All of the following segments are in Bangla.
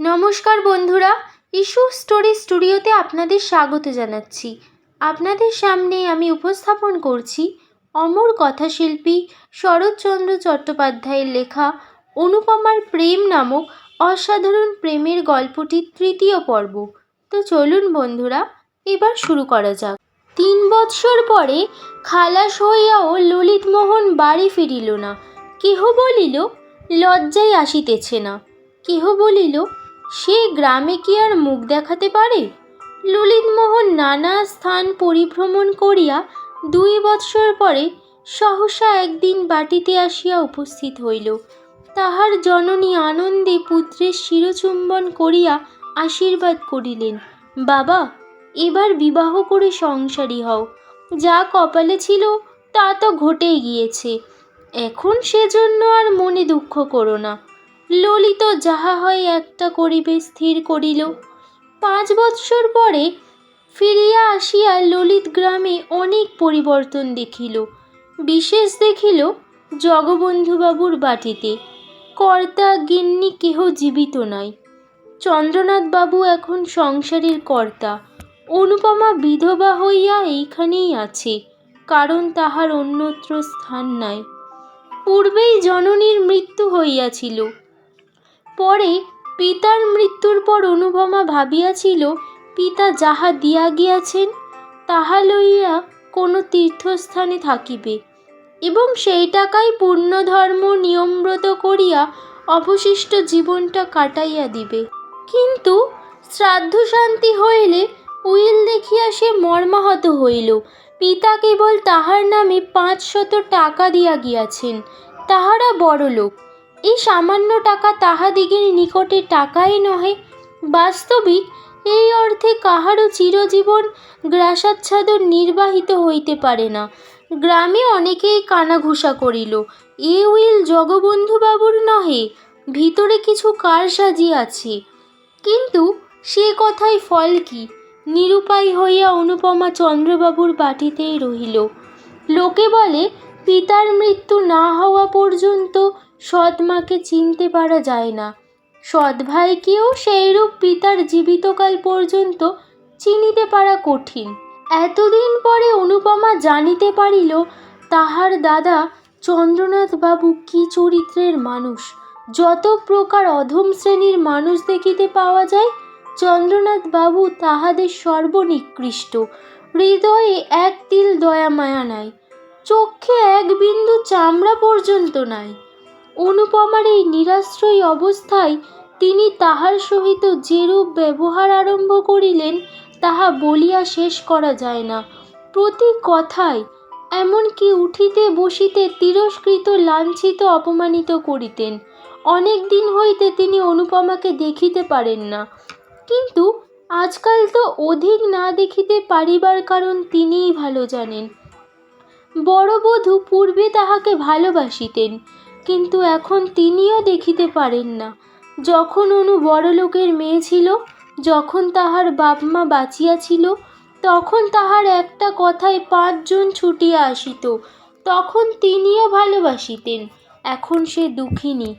নমস্কার বন্ধুরা, ইস্যু স্টোরি স্টুডিওতে আপনাদের স্বাগত জানাচ্ছি। আপনাদের সামনে আমি উপস্থাপন করছি অমর কথাশিল্পী শরৎচন্দ্র চট্টোপাধ্যায়ের লেখা অনুপমার প্রেম নামক অসাধারণ প্রেমের গল্পটির তৃতীয় পর্ব। তো চলুন বন্ধুরা, এবার শুরু করা যাক। 3 বৎসর পরে খালাস হইয়াও ললিতমোহন বাড়ি ফিরিল না। কেহ বলিল লজ্জায় আসিতেছে না, কেহ বলিল সে গ্রামে কি আর মুখ দেখাতে পারে। ললিতমোহন নানা স্থান পরিভ্রমণ করিয়া 2 বৎসর পরে সহসা একদিন বাটিতে আসিয়া উপস্থিত হইল। তাহার জননী আনন্দে পুত্রের শিরচুম্বন করিয়া আশীর্বাদ করিলেন, বাবা, এবার বিবাহ করে সংসারী হও। যা কপালে ছিল তা তো ঘটেই গিয়েছে, এখন সেজন্য আর মনে দুঃখ করো না। ললিত যাহা হয় একটা করিবে স্থির করিল। 5 বৎসর পরে ফিরিয়া আসিয়া ললিত গ্রামে অনেক পরিবর্তন দেখিল। বিশেষ দেখিল জগবন্ধুবাবুর বাটিতে কর্তা গিন্নি কেহ জীবিত নাই। চন্দ্রনাথবাবু এখন সংসারের কর্তা। অনুপমা বিধবা হইয়া এইখানেই আছে, কারণ তাহার অন্যত্র স্থান নাই। পূর্বেই জননীর মৃত্যু হইয়াছিল। পরে পিতার মৃত্যুর পর অনুপমা ভাবিয়াছিল পিতা যাহা দিয়া গিয়াছেন তাহা লইয়া কোনো তীর্থস্থানে থাকিবে এবং সেই টাকায় পুণ্যধর্ম নিয়মব্রত করিয়া অবশিষ্ট জীবনটা কাটাইয়া দিবে। কিন্তু শ্রাদ্ধ শান্তি হইলে উইল দেখিয়া সে মর্মাহত হইল। পিতা কেবল তাহার নামে 500 টাকা দিয়া গিয়াছেন। তাহারা বড়লোক। এই সামান্য টাকা তাহাদিগের নিকটে টাকাই নহে। বাস্তবিক এই অর্থে কাহারও চিরজীবন গ্রাসাচ্ছাদন নির্বাহিত হইতে পারে না। গ্রামে অনেকেই কানাঘুষা করিল, এ উইল জগবন্ধুবাবুর নহে, ভিতরে কিছু কারসাজি আছে। কিন্তু সে কথায় ফল কি? নিরুপায় হইয়া অনুপমা চন্দ্রবাবুর বাটিতেই রহিল। লোকে বলে পিতার মৃত্যু না হওয়া পর্যন্ত সৎ মাকে চিনতে পারা যায় না। সৎ ভাইকেও সেইরূপ পিতার জীবিতকাল পর্যন্ত চিনিতে পারা কঠিন। এতদিন পরে অনুপমা জানিতে পারিল তাহার দাদা চন্দ্রনাথবাবু কি চরিত্রের মানুষ। যত প্রকার অধম শ্রেণীর মানুষ দেখিতে পাওয়া যায়, চন্দ্রনাথবাবু তাহাদের সর্বনিকৃষ্ট। হৃদয়ে এক তিল দয়া মায়া নাই, চক্ষে এক বিন্দু চামড়া পর্যন্ত নাই। অনুপমার এই নিরাশ্রয়ী অবস্থায় তিনি তাহার সহিত যেরূপ ব্যবহার আরম্ভ করিলেন তাহা বলিয়া শেষ করা যায় না। প্রতি কথায়, এমনকি উঠিতে বসিতে তিরস্কৃত লাঞ্ছিত অপমানিত করিতেন। অনেক দিন হইতে তিনি অনুপমাকে দেখিতে পারেন না, কিন্তু আজকাল তো অধিক না দেখিতে পারিবার কারণ তিনিই ভালো জানেন। বড় বধূ পূর্বে তাহাকে ভালোবাসিতেন, কিন্তু এখন তিনিও দেখিতে পারেন না। যখন অনু বড়লোকের মেয়ে ছিল, যখন তাহার বাপ মা বাঁচিয়া ছিল, তখন তাহার একটা কথায় 5 জন ছুটিয়া আসিত, তখন তিনিও ভালোবাসিতেন। এখন সে দুঃখিনী,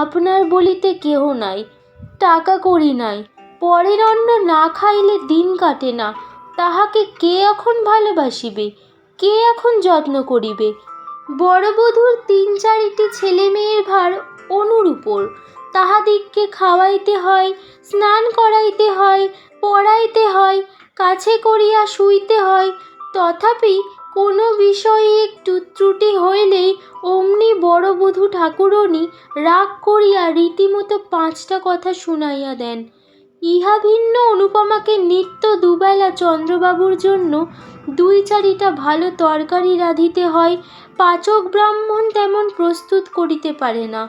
আপনার বলিতে কেহ নাই, টাকা কড়ি নাই, পরের অন্ন না খাইলে দিন কাটে না। তাহাকে কে এখন ভালোবাসিবে, কে এখন যত্ন করিবে? বড় বধূর 3-4টি ছেলে মেয়ের ভার অনুর উপর। তাহাদিগকে খাওয়াইতে হয়, স্নান করাইতে হয়, পড়াইতে হয়, কাছে করিয়া শুইতে হয়। তথাপি কোনো বিষয়ে একটু ত্রুটি হইলেই অমনি বড় বধূ ঠাকুরনী রাগ করিয়া রীতিমতো 5টা কথা শুনাইয়া দেন। ইহা ভিন্ন অনুপমাকে নিত্য দুবেলা চন্দ্রবাবুর জন্য 2-4টা ভালো তরকারি রাঁধিতে হয়। পাচক ব্রাহ্মণ তেমন প্রস্তুত করিতে পারে না,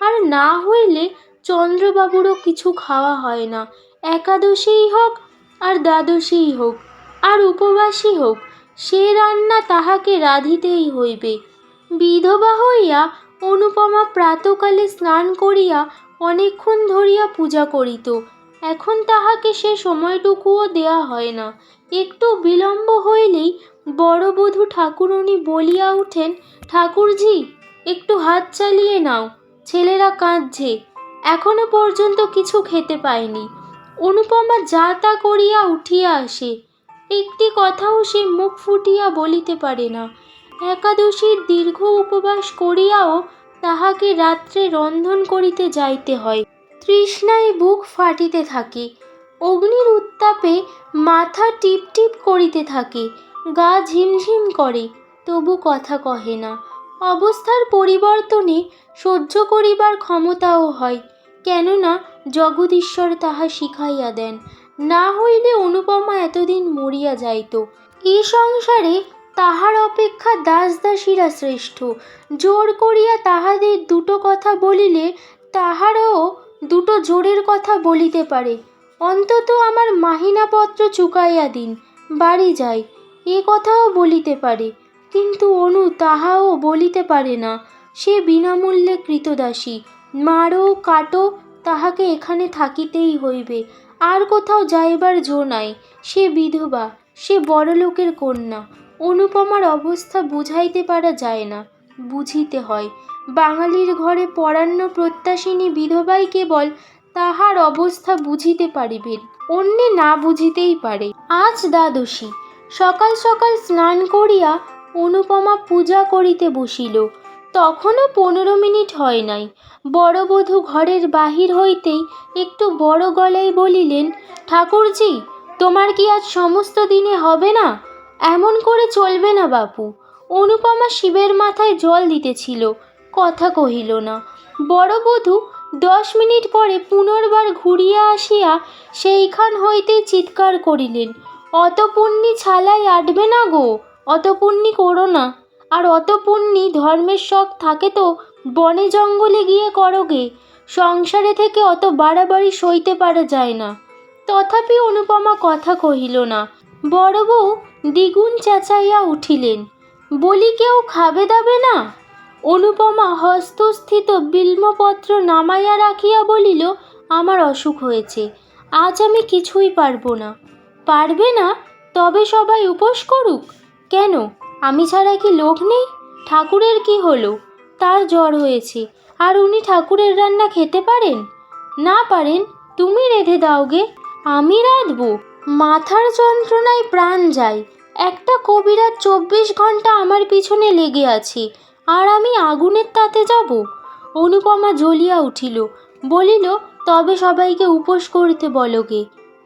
আর না হইলে চন্দ্রবাবুরও কিছু খাওয়া হয় না। একাদশীই হোক আর দ্বাদশীই হোক আর উপবাসী হোক, সে রান্না তাহাকে রাঁধিতেই হইবে। বিধবা হইয়া অনুপমা প্রাতকালে স্নান করিয়া অনেকক্ষণ ধরিয়া পূজা করিত। এখন তাহাকে সে সময়টুকুও দেয়া হয় না। একটু বিলম্ব হইলেই বড় বধূ ঠাকুরনী বলিয়া উঠেন, ঠাকুরঝি, একটু হাত চালিয়ে নাও, ছেলেরা কাঁদছে। এখনো পর্যন্ত কিছু খেতে পায়নি। অনুপমা যা তা করিয়া উঠিয়া আসে, একটি কথাও সে মুখ ফুটিয়া বলিতে পারে না। একাদশীর দীর্ঘ উপবাস করিয়াও তাহাকে রাত্রে রন্ধন করিতে যাইতে হয়। তৃষ্ণায় বুক ফাটিতে থাকে, অগ্নির উত্তাপে মাথা টিপ টিপ করিতে থাকে, গা ঝিমঝিম করে, তবু কথা কহে না। অবস্থার পরিবর্তনে সহ্য করিবার ক্ষমতাও হয়, কেননা জগদীশ্বর তাহা শিখাইয়া দেন। না হইলে অনুপমা এতদিন মরিয়া যাইত। এ সংসারে তাহার অপেক্ষা দাস দাসীরা শ্রেষ্ঠ। জোর করিয়া তাহাদের দুটো কথা বলিলে তাহারও দুটো জোরের কথা বলিতে পারে। অন্তত আমার মাহিনাপত্র চুকাইয়া দিন, বাড়ি যাই, এ কথাও বলিতে পারে। কিন্তু অনু তাহাও বলিতে পারে না। সে বিনামূল্যে কৃতদাসী। মারো কাটো, তাহাকে এখানে থাকিতেই হইবে, আর কোথাও যাইবার জো নাই। সে বিধবা, সে বড়লোকের কন্যা। অনুপমার অবস্থা বুঝাইতে পারা যায় না, বুঝিতে হয়। বাঙালির ঘরে পরান্ন প্রত্যাশিনী বিধবাই কেবল তাহার অবস্থা বুঝিতে পারিবেন, অন্যে না বুঝিতেই পারে। আজ দ্বাদশী। সকাল সকাল স্নান করিয়া অনুপমা পূজা করিতে বসিল। তখনও 15 মিনিট হয় নাই। বড়বধূ ঘরের বাহির হইতেই একটু বড় গলায় বলিলেন, ঠাকুরজি, তোমার কি আজ সমস্ত দিনে হবে না? এমন করে চলবে না বাপু। অনুপমা শিবের মাথায় জল দিতেছিল, কথা কহিল না। বড়বধূ 10 মিনিট পরে পুনর্বার ঘুরিয়া আসিয়া সেইখান হইতেই চিৎকার করিলেন, অত পুণ্যি ছালাই আটবে না গো, অত পুণ্যি করো না। আর অত পুণ্যি ধর্মের শখ থাকে তো বনে জঙ্গলে গিয়ে করোগে, সংসারে থেকে অত বাড়াবাড়ি সইতে পারা যায় না। তথাপি অনুপমা কথা কহিল না। বড় বউ দ্বিগুণ চেঁচাইয়া উঠিলেন, বলি কেউ খাবে দাবে না? অনুপমা হস্তস্থিত বিল্বপত্র নামাইয়া রাখিয়া বলিল, আমার অসুখ হয়েছে, আজ আমি কিছুই পারবো না। পারবে না? তবে সবাই উপোস করুক। কেন, আমি ছাড়া কি লোক নেই? ঠাকুরের কি হলো? তার জ্বর হয়েছে, আর উনি ঠাকুরের রান্না খেতে পারেন? না পারেন, তুমি রেঁধে দাওগে, আমি রাঁধবো? মাথার যন্ত্রণায় প্রাণ যায়। একটা কবিরাজ 24 ঘন্টা আমার পিছনে লেগে আছে, আর আমি আগুনের তাতে যাব? অনুপমা জ্বলিয়া উঠিল, বলিল, তবে সবাইকে উপোস করতে বলো গে।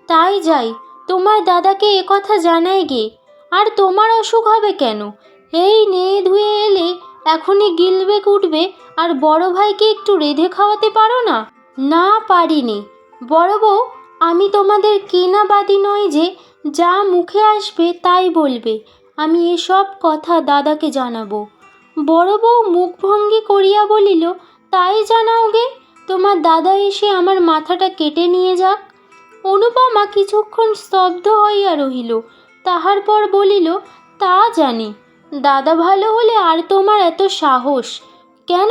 তাই যাই, তোমার দাদাকে একথা জানাই গে। আর তোমার অসুখ হবে কেন? এই নেয়ে ধুয়ে এলে, এখনই গিলবে উঠবে, আর বড় ভাইকে একটু রেঁধে খাওয়াতে পারো না? না, পারিনি। বড় বউ, আমি তোমাদের কেনাবাদি নই যে যা মুখে আসবে তাই বলবে। আমি এসব কথা দাদাকে জানাবো। বড় বউ মুখভঙ্গি করিয়া বলিল, তাই জানাও গে, তোমার দাদা এসে আমার মাথাটা কেটে নিয়ে যাক। অনুপমা কিছুক্ষণ স্তব্ধ হইয়া রহিল, তাহার পর বলিল, তা জানি, দাদা ভালো হলে আর তোমার এত সাহস কেন?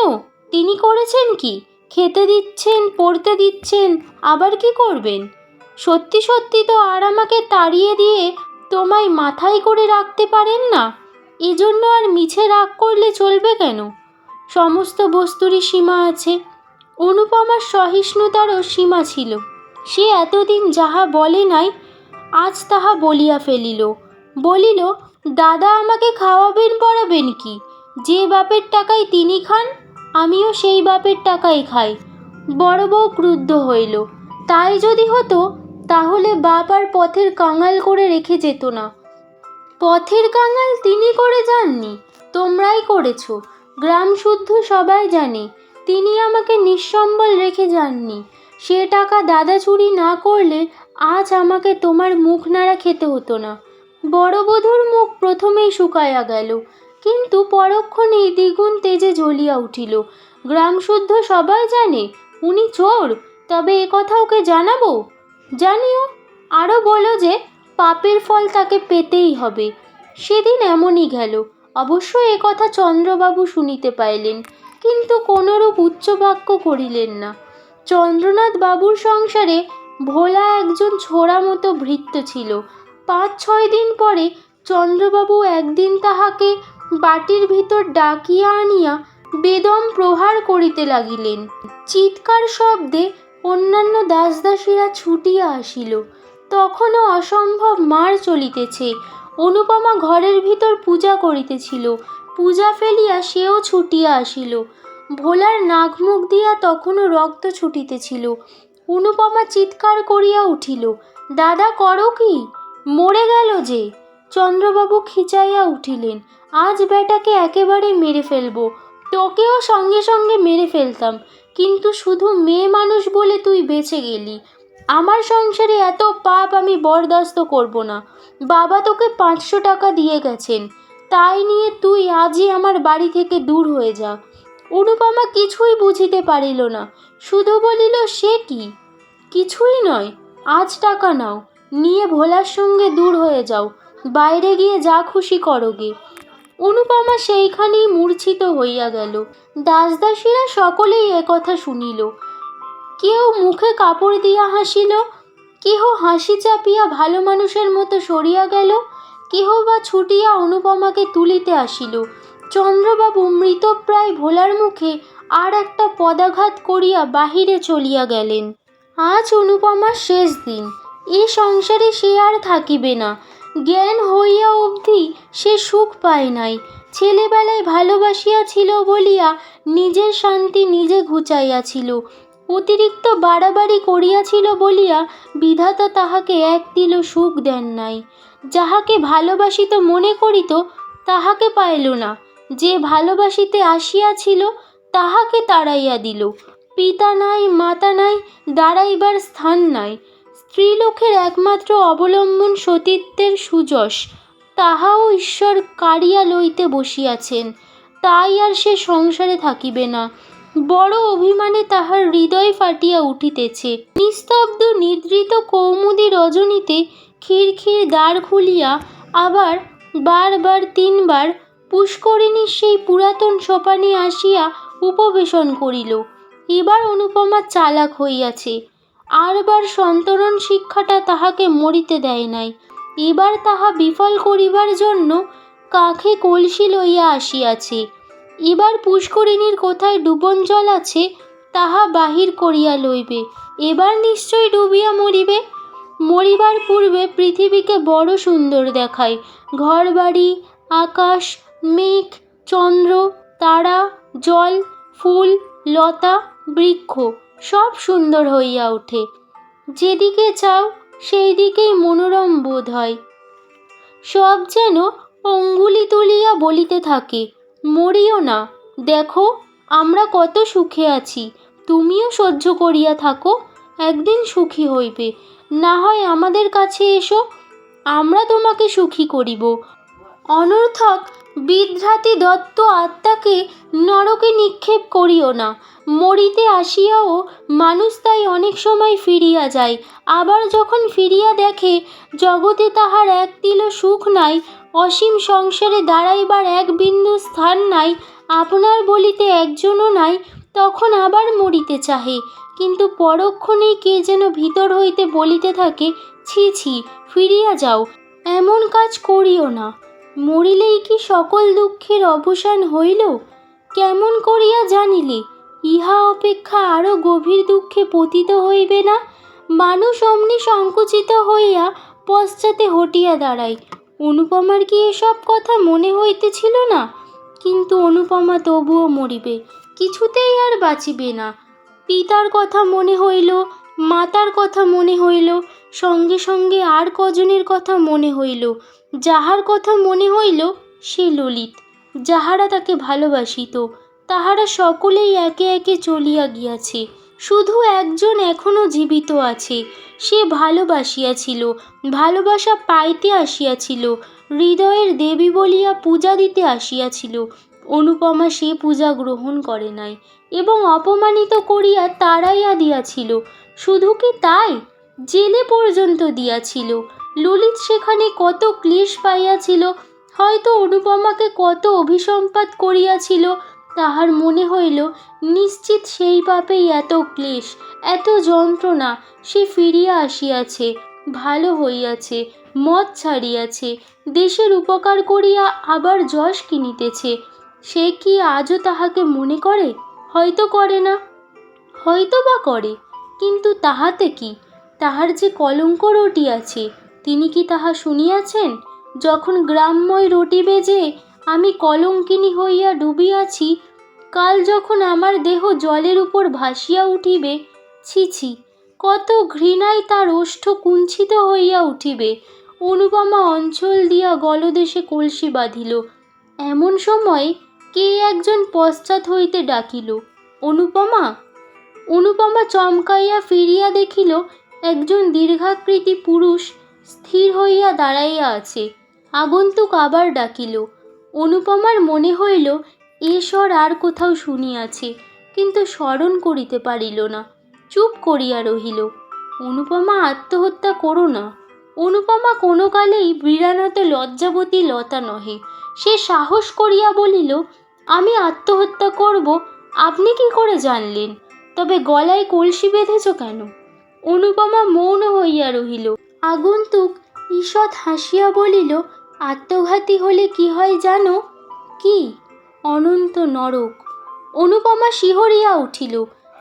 তিনি করেছেন কি? খেতে দিচ্ছেন, পড়তে দিচ্ছেন, আবার কি করবেন? সত্যি সত্যি তো আর আমাকে তাড়িয়ে দিয়ে তোমায় মাথায় করে রাখতে পারেন না। এজন্য আর মিছে রাগ করলে চলবে কেন? সমস্ত বস্তুরই সীমা আছে। অনুপমার সহিষ্ণুতারও সীমা ছিল। সে এতদিন যাহা বলে নাই, আজ তাহা বলিয়া ফেলিল। বলিল, দাদা আমাকে খাওয়াবেন পড়াবেন কি? যে বাপের টাকায় তিনি খান, আমিও সেই বাপের টাকায় খাই। বড় বউ ক্রুদ্ধ হইল। তাই যদি হতো, তাহলে বাপ আর পথের কাঙাল করে রেখে যেত না। পথের কাঙাল তিনি করে যাননি, তোমরাই করেছ। গ্রাম শুদ্ধ সবাই জানে তিনি আমাকে নিঃসম্বল রেখে যাননি। সে টাকা দাদা চুরি না করলে আজ আমাকে তোমার মুখ নাড়া খেতে হতো না। বড় বধূর মুখ প্রথমেই শুকাইয়া গেল, কিন্তু পরক্ষণেই দ্বিগুণ তেজে জ্বলিয়া উঠিল। গ্রাম শুদ্ধ সবাই জানে উনি চোর, তবে এ কথা ওকে জানাবো? জানিও, আরও বলো যে পাপের ফল তাকে পেতেই হবে। সেদিন এমনই গেল। অবশ্য এ কথা চন্দ্রবাবু শুনিতে পাইলেন, কিন্তু কোনরূপ উচ্চবাক্য করিলেন না। চন্দ্রনাথ বাবুর সংসারে ভোলা একজন ছোড়া মতো ভৃত্য ছিল। 5-6 দিন পরে চন্দ্রবাবু একদিন তাহাকে বাটির ভিতর ডাকিয়া আনিয়া বেদম প্রহার করিতে লাগিলেন। চিৎকার শব্দে অন্যান্য দাসদাসীরা ছুটিয়া আসিল। তখনও অসম্ভব মার চলিতেছে। অনুপমা ঘরের ভিতর পূজা করিতেছিল। পূজা ফেলিয়া সেও ছুটিয়া আসিল। ভোলার নাক মুখ দিয়া তখনও রক্ত ছুটিতেছিল। অনুপমা চিৎকার করিয়া উঠিল, দাদা করো কি? মরে গেল যে। চন্দ্রবাবু খিচাইয়া উঠিলেন, আজ বেটাকে একেবারে মেরে ফেলবো। তোকেও সঙ্গে সঙ্গে মেরে ফেলতাম, কিন্তু শুধু মেয়ে মানুষ বলে তুই বেঁচে গেলি। আমার সংসারে এত পাপ আমি বরদাস্ত করব না। বাবা তোকে 500 টাকা দিয়ে গেছেন, তাই নিয়ে তুই আজই আমার বাড়ি থেকে দূর হয়ে যা। অনুপমা কিছুই বুঝিতে পারিল না, শুধু বলিল, সে কি? কিছুই নয়, আজ টাকা নাও, নিয়ে ভোলার সঙ্গে দূর হয়ে যাও, বাইরে গিয়ে যা খুশি করোগে। অনুপমা সেইখানেই মূর্ছিত হইয়া গেল। দাসদাসীরা সকলেই একথা শুনিল। কেউ মুখে কাপড় দিয়া হাসিল, কেহ হাসি চাপিয়া ভালো মানুষের মতো সরিয়া গেল, কেহ বা ছুটিয়া অনুপমাকে তুলিতে আসিল। চন্দ্রবাবু মৃতপ্রায় ভোলার মুখে আর একটা পদাঘাত করিয়া বাহিরে চলিয়া গেলেন। আজ অনুপমার শেষ দিন। এ সংসারে সে আর থাকিবে না। জ্ঞান হইয়া অবধি সে সুখ পায় নাই। ছেলেবেলায় ভালোবাসিয়াছিল বলিয়া নিজের শান্তি নিজে ঘুচাইয়াছিল। অতিরিক্ত বাড়াবাড়ি করিয়াছিল বলিয়া বিধাতা তাহাকে এক তিলও সুখ দেন নাই। যাহাকে ভালোবাসিত মনে করিত তাহাকে পাইল না, যে ভালোবাসিতে আসিয়াছিল তাহাকে তাড়াইয়া দিল। পিতা নাই, মাতা নাই, দাঁড়াইবার স্থান নাই। স্ত্রীলোকের একমাত্র অবলম্বন সতীত্বের সুযশ, তাহাও ঈশ্বর কাড়িয়া লইতে বসিয়াছেন। তাই আর সে সংসারে থাকিবে না। বড় অভিমানে তাহার হৃদয় ফাটিয়া উঠিতেছে। নিস্তব্ধ নিদ্রিত কৌমুদী রজনীতে খিড়খিড় দ্বার খুলিয়া আবার বারবার 3 বার পুষ্করিণীর সেই পুরাতন সোপানে আসিয়া উপবেশন করিল। এবার অনুপমা চালাক হইয়াছে। আরবার সন্তরণ শিক্ষাটা তাহাকে মরিতে দেয় নাই। এবার তাহা বিফল করিবার জন্য কাঁখে কলসি লইয়া আসিয়াছে। এবার পুষ্করিণীর কোথায় ডুবন জল আছে তাহা বাহির করিয়া লইবে। এবার নিশ্চয় ডুবিয়া মরিবে। মরিবার পূর্বে পৃথিবীকে বড় সুন্দর দেখায়। ঘরবাড়ি, আকাশ, মেঘ, চন্দ্র, তারা, জল, ফুল, লতা, বৃক্ষ সব সুন্দর হইয়া ওঠে। যেদিকে চাও সেই দিকেই মনোরম বোধ হয়। সব যেন অঙ্গুলি তুলিয়া বলিতে থাকে, মরিও না, দেখো আমরা কত সুখে আছি, তুমিও সহ্য করিয়া থাকো, একদিন সুখী হইবে। না হয় আমাদের কাছে এসো, আমরা তোমাকে সুখী করিব। অনর্থক বিভ্রাতি দত্ত আত্মাকে নরকে নিক্ষেপ করিও না। মরিতে আসিয়াও মানুষ তাই অনেক সময় ফিরিয়া যায়। আবার যখন ফিরিয়া দেখে জগতে তাহার এক তিলও সুখ নাই, অসীম সংসারে দাঁড়াইবার এক বিন্দু স্থান নাই, আপনার বলিতে একজনও নাই, তখন আবার মরিতে চাহে। কিন্তু পরক্ষণেই কে যেন ভিতর হইতে বলিতে থাকে, ছি ছি, ফিরিয়া যাও, এমন কাজ করিও না। মরিলেই কি সকল দুঃখের অবসান হইল? কেমন করিয়া জানিলে ইহা অপেক্ষা আরও গভীর দুঃখে পতিত হইবে না? মানুষ অমনি সংকুচিত হইয়া পশ্চাতে হটিয়া দাঁড়ায়। অনুপমার কি এসব কথা মনে হইতেছিল না? কিন্তু অনুপমা তবুও মরিবে, কিছুতেই আর বাঁচিবে না। পিতার কথা মনে হইল, মাতার কথা মনে হইল, সঙ্গে সঙ্গে আর কজনের কথা মনে হইল। যাহার কথা মনে হইল সে ললিত। যাহারা তাকে ভালোবাসিত তাহারা সকলেই একে একে চলিয়া গিয়াছে। শুধু একজন এখনো জীবিত আছে। সে ভালোবাসিয়াছিল, ভালোবাসা পাইতে আসিয়াছিল, হৃদয়ের দেবী বলিয়া পূজা দিতে আসিয়াছিল। অনুপমা সে পূজা গ্রহণ করে নাই এবং অপমানিত করিয়া তাড়াইয়া দিয়াছিল। শুধু কি তাই, জেলে পর্যন্ত দিয়াছিল। ললিত সেখানে কত ক্লেশ পাইয়াছিল, হয়তো অনুপমাকে কত অভিসম্পাত করিয়াছিল। তাহার মনে হইল নিশ্চিত সেই পাপেই এত ক্লেশ, এত যন্ত্রণা। সে ফিরিয়া আসিয়াছে, ভালো হইয়াছে, মদ ছাড়িয়াছে, দেশের উপকার করিয়া আবার যশ কিনিতেছে। সে কি আজও তাহাকে মনে করে? হয়তো করে না, হয়তো বা করে, কিন্তু তাহাতে কি? তাহার যে কলঙ্ক রটিয়াছে, তিনি কি তাহা শুনিয়াছেন? যখন গ্রামময় রটি বেজে আমি কলঙ্কিনী হইয়া ডুবিয়াছি, কাল যখন আমার দেহ জলের উপর ভাসিয়া উঠিবে, ছি ছি, কত ঘৃণায় তার ওষ্ঠ কুঞ্চিত হইয়া উঠিবে। অনুপমা অঞ্চল দিয়া গলদেশে কলসি বাঁধিল। এমন সময় কে একজন পশ্চাৎ হইতে ডাকিল, অনুপমা। অনুপমা চমকাইয়া ফিরিয়া দেখিল একজন দীর্ঘাকৃতি পুরুষ স্থির হইয়া দাঁড়াইয়া আছে। আগন্তুক আবার ডাকিল। অনুপমার মনে হইল এ স্বর আর কোথাও শুনিয়াছে, কিন্তু স্মরণ করিতে পারিল না। চুপ করিয়া রহিল। অনুপমা, আত্মহত্যা করো না। অনুপমা কোনো কালেই বীরানত লজ্জাবতী লতা নহে। সে সাহস করিয়া বলিল, আমি আত্মহত্যা করব আপনি কি করে জানলেন? তবে গলায় কলসি বেঁধেছ কেন? অনুপমা মৌন হইয়া রহিল। আগন্তুক ঈষৎ হাসিয়া বলিল, আত্মঘাতী হলে কি হয় জানো? কি? অনন্ত নরক। অনুপমা শিহরিয়া উঠিল।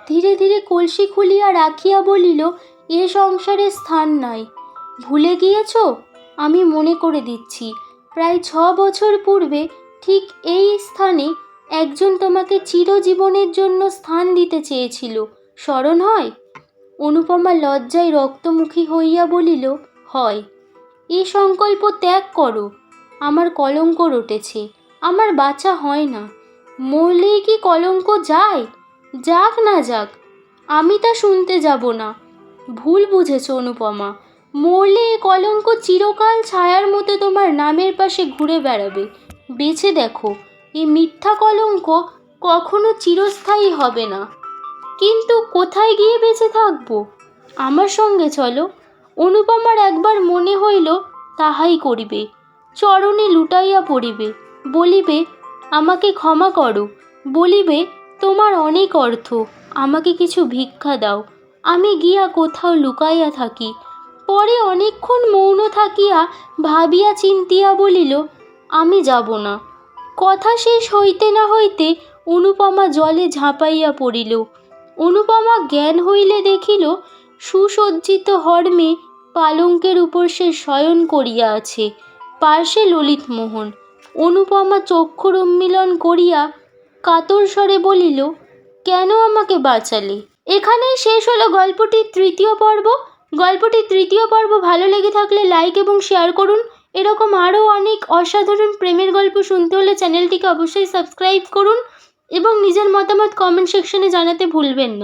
ধীরে ধীরে কলসি খুলিয়া রাখিয়া বলিল, এ সংসারে স্থান নাই। ভুলে গিয়েছ? আমি মনে করে দিচ্ছি। প্রায় 6 বছর পূর্বে ঠিক এই স্থানে একজন তোমাকে চিরজীবনের জন্য স্থান দিতে চেয়েছিল, স্মরণ হয়? অনুপমা লজ্জায় রক্তমুখী হইয়া বলিল, হয়। এ সংকল্প ত্যাগ করো। আমার কলঙ্ক রটেছে, আমার বাঁচা হয় না। মরলেই কি কলঙ্ক যায়? যাক না যাক, আমি তা শুনতে যাব না। ভুল বুঝেছ অনুপমা। মরলে এ কলঙ্ক চিরকাল ছায়ার মতো তোমার নামের পাশে ঘুরে বেড়াবে। বেঁচে দেখো, এ মিথ্যা কলঙ্ক কখনো চিরস্থায়ী হবে না। কিন্তু কোথায় গিয়ে বেঁচে থাকবো? আমার সঙ্গে চলো। অনুপমার একবার মনে হইল তাহাই করিবে। চরণে লুটাইয়া পড়িবে, বলিবে, আমাকে ক্ষমা করো। বলিবে, তোমার অনেক অর্থ, আমাকে কিছু ভিক্ষা দাও, আমি গিয়া কোথাও লুকাইয়া থাকি। পরে অনেকক্ষণ মৌন থাকিয়া ভাবিয়া চিন্তিয়া বলিল, আমি যাব না। কথা শেষ হইতে না হইতে অনুপমা জলে ঝাঁপাইয়া পড়িল। অনুপমা জ্ঞান হইলে দেখিল সুসজ্জিত হর্মে পালঙ্কের উপর সে শয়ন করিয়া আছে, পার্শ্বে ললিতমোহন। অনুপমা চক্ষু উন্মীলন করিয়া কাতর স্বরে বলিল, কেন আমাকে বাঁচালে? এখানেই শেষ হলো গল্পটির 3য় পর্ব। গল্পটির 3য় পর্ব ভালো লেগে থাকলে লাইক এবং শেয়ার করুন। এরকম আরও অনেক অসাধারণ প্রেমের গল্প শুনতে হলে চ্যানেলটিকে অবশ্যই সাবস্ক্রাইব করুন এবং নিজের মতামত কমেন্ট সেকশনে জানাতে ভুলবেন না।